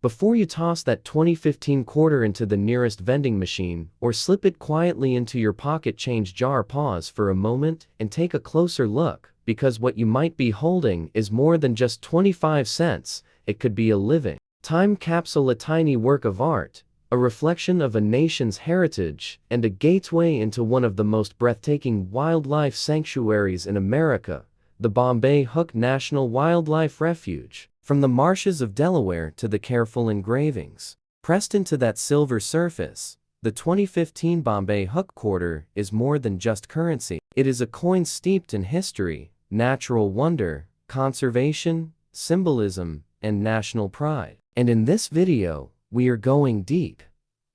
Before you toss that 2015 quarter into the nearest vending machine or slip it quietly into your pocket change jar, pause for a moment and take a closer look, because what you might be holding is more than just 25 cents. It could be a living time capsule, a tiny work of art, a reflection of a nation's heritage, and a gateway into one of the most breathtaking wildlife sanctuaries in America, the Bombay Hook National Wildlife Refuge. From the marshes of Delaware to the careful engravings pressed into that silver surface, the 2015 Bombay Hook quarter is more than just currency. It is a coin steeped in history, natural wonder, conservation, symbolism, and national pride. And in this video, we are going deep,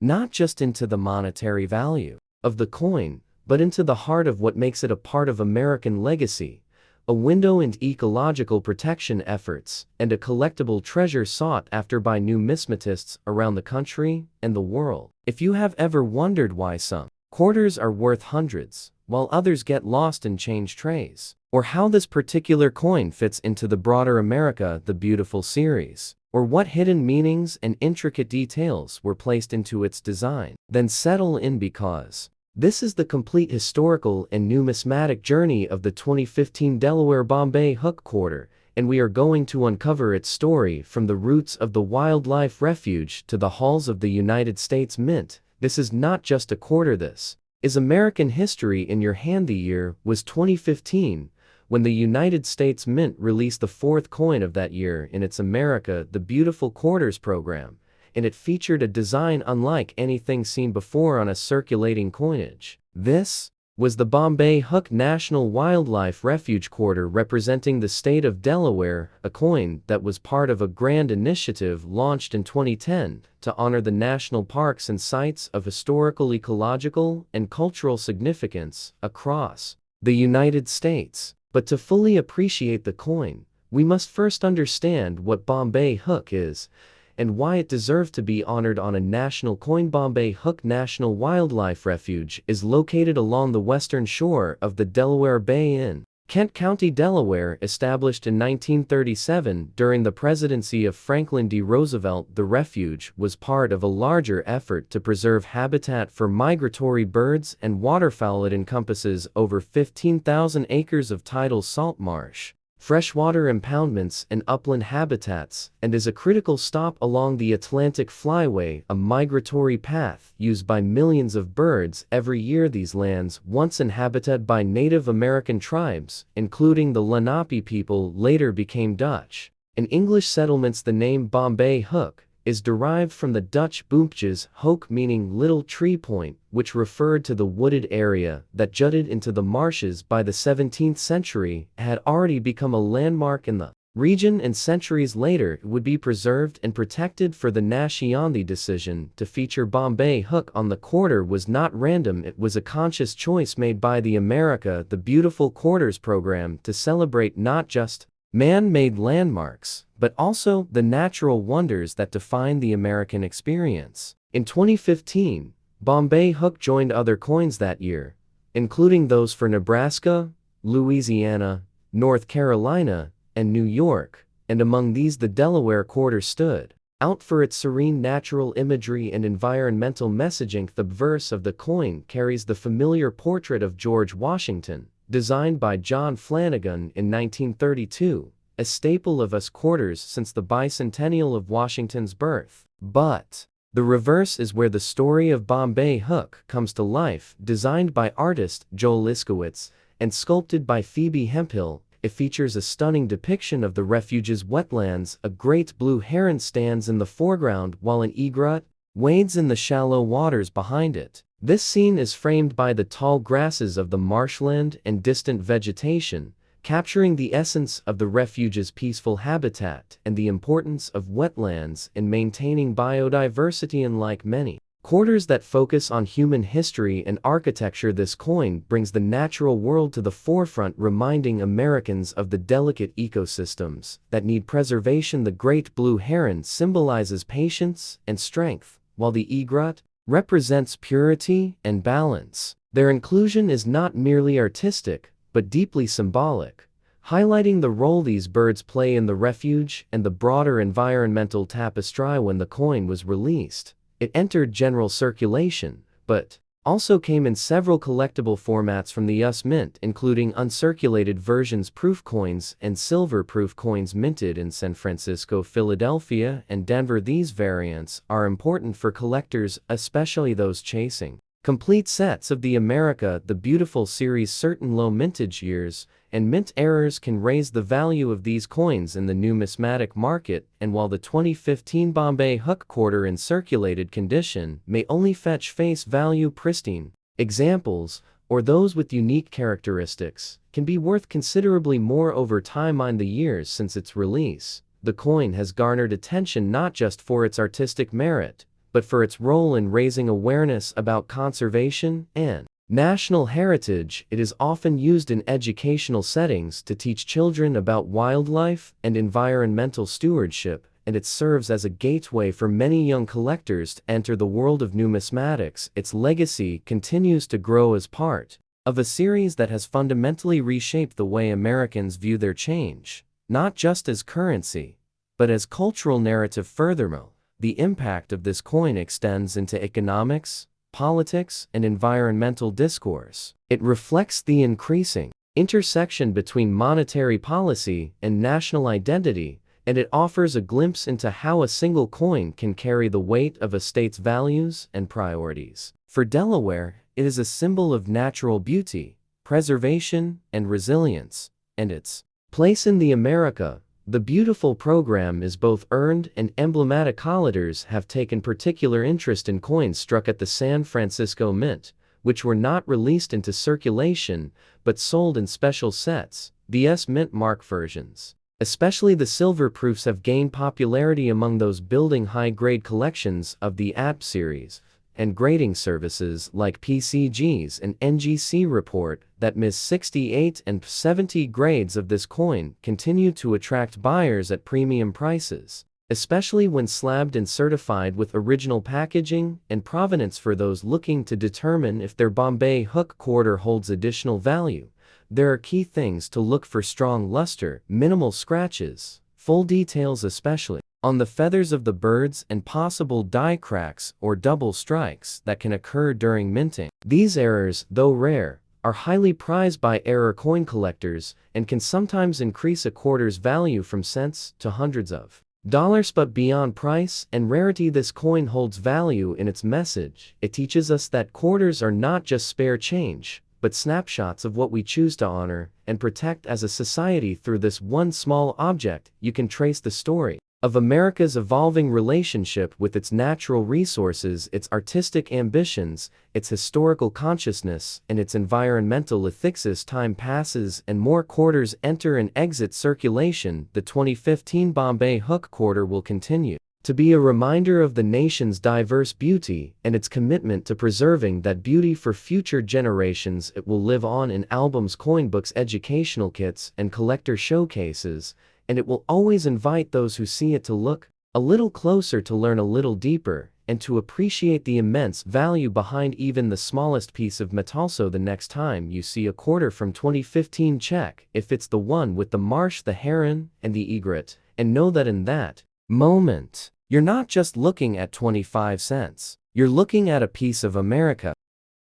not just into the monetary value of the coin, but into the heart of what makes it a part of American legacy, a window into ecological protection efforts, and a collectible treasure sought after by numismatists around the country and the world. If you have ever wondered why some quarters are worth hundreds, while others get lost in change trays, or how this particular coin fits into the broader America the Beautiful series, or what hidden meanings and intricate details were placed into its design, then settle in, because this is the complete historical and numismatic journey of the 2015 Delaware Bombay Hook quarter, and we are going to uncover its story from the roots of the wildlife refuge to the halls of the United States Mint. This is not just a quarter, this is American history in your hand. The year was 2015, when the United States Mint released the fourth coin of that year in its America the Beautiful Quarters program, and it featured a design unlike anything seen before on a circulating coinage. This was the Bombay Hook National Wildlife Refuge quarter, representing the state of Delaware, a coin that was part of a grand initiative launched in 2010 to honor the national parks and sites of historical, ecological, and cultural significance across the United States. But to fully appreciate the coin, we must first understand what Bombay Hook is and why it deserved to be honored on a national coin. Bombay Hook National Wildlife Refuge is located along the western shore of the Delaware Bay in Kent County, Delaware. Established in 1937 during the presidency of Franklin D. Roosevelt, the refuge was part of a larger effort to preserve habitat for migratory birds and waterfowl. It encompasses over 15,000 acres of tidal salt marsh, freshwater impoundments, and upland habitats, and is a critical stop along the Atlantic Flyway, a migratory path used by millions of birds every year. These lands, once inhabited by Native American tribes, including the Lenape people, later became Dutch and English settlements. The name Bombay Hook is derived from the Dutch boompjes hoek, meaning little tree point, which referred to the wooded area that jutted into the marshes. By the 17th century, it had already become a landmark in the region, and centuries later it would be preserved and protected for the nation. The decision to feature Bombay Hook on the quarter was not random. It was a conscious choice made by the America the Beautiful Quarters program to celebrate not just man-made landmarks, but also the natural wonders that define the American experience. In 2015, Bombay Hook joined other coins that year, including those for Nebraska, Louisiana, North Carolina, and New York, and among these the Delaware quarter stood out for its serene natural imagery and environmental messaging. The obverse of the coin carries the familiar portrait of George Washington, designed by John Flanagan in 1932, a staple of US quarters since the bicentennial of Washington's birth. But the reverse is where the story of Bombay Hook comes to life. Designed by artist Joel Iskowitz and sculpted by Phoebe Hemphill, it features a stunning depiction of the refuge's wetlands. A great blue heron stands in the foreground while an egret wades in the shallow waters behind it. This scene is framed by the tall grasses of the marshland and distant vegetation, capturing the essence of the refuge's peaceful habitat and the importance of wetlands in maintaining biodiversity. Unlike many quarters that focus on human history and architecture, this coin brings the natural world to the forefront, reminding Americans of the delicate ecosystems that need preservation. The great blue heron symbolizes patience and strength, while the egret represents purity and balance. Their inclusion is not merely artistic, but deeply symbolic, highlighting the role these birds play in the refuge and the broader environmental tapestry. When the coin was released, it entered general circulation, but also came in several collectible formats from the U.S. Mint, including uncirculated versions, proof coins, and silver proof coins minted in San Francisco, Philadelphia, and Denver. These variants are important for collectors, especially those chasing complete sets of the America the Beautiful series. Certain low mintage years and mint errors can raise the value of these coins in the numismatic market, and while the 2015 Bombay hook quarter in circulated condition may only fetch face value, pristine examples, or those with unique characteristics, can be worth considerably more over time. In the years since its release, the coin has garnered attention not just for its artistic merit, but for its role in raising awareness about conservation and national heritage. It is often used in educational settings to teach children about wildlife and environmental stewardship, and it serves as a gateway for many young collectors to enter the world of numismatics. Its legacy continues to grow as part of a series that has fundamentally reshaped the way Americans view their change, not just as currency, but as cultural narrative. Furthermore, the impact of this coin extends into economics, politics, and environmental discourse. It reflects the increasing intersection between monetary policy and national identity, and it offers a glimpse into how a single coin can carry the weight of a state's values and priorities. For Delaware, it is a symbol of natural beauty, preservation, and resilience, and its place in the America the Beautiful program is both earned and emblematic. Collectors have taken particular interest in coins struck at the San Francisco Mint, which were not released into circulation but sold in special sets, the S Mint mark versions. Especially the silver proofs have gained popularity among those building high-grade collections of the AP series, and grading services like PCGs and NGC report that Ms. 68 and 70 grades of this coin continue to attract buyers at premium prices, especially when slabbed and certified with original packaging and provenance. For those looking to determine if their Bombay hook quarter holds additional value, there are key things to look for: strong luster, minimal scratches, full details especially on the feathers of the birds, and possible die cracks or double strikes that can occur during minting. These errors, though rare, are highly prized by error coin collectors and can sometimes increase a quarter's value from cents to hundreds of dollars. But beyond price and rarity, this coin holds value in its message. It teaches us that quarters are not just spare change, but snapshots of what we choose to honor and protect as a society. Through this one small object, you can trace the story of America's evolving relationship with its natural resources, its artistic ambitions, its historical consciousness, and its environmental ethics. As time passes and more quarters enter and exit circulation, the 2015 Bombay hook quarter will continue to be a reminder of the nation's diverse beauty and its commitment to preserving that beauty for future generations. It will live on in albums, coin books, educational kits, and collector showcases, and it will always invite those who see it to look a little closer, to learn a little deeper, and to appreciate the immense value behind even the smallest piece of metal. So the next time you see a quarter from 2015, check if it's the one with the marsh, the heron, and the egret, and know that in that moment, you're not just looking at 25 cents. You're looking at a piece of America.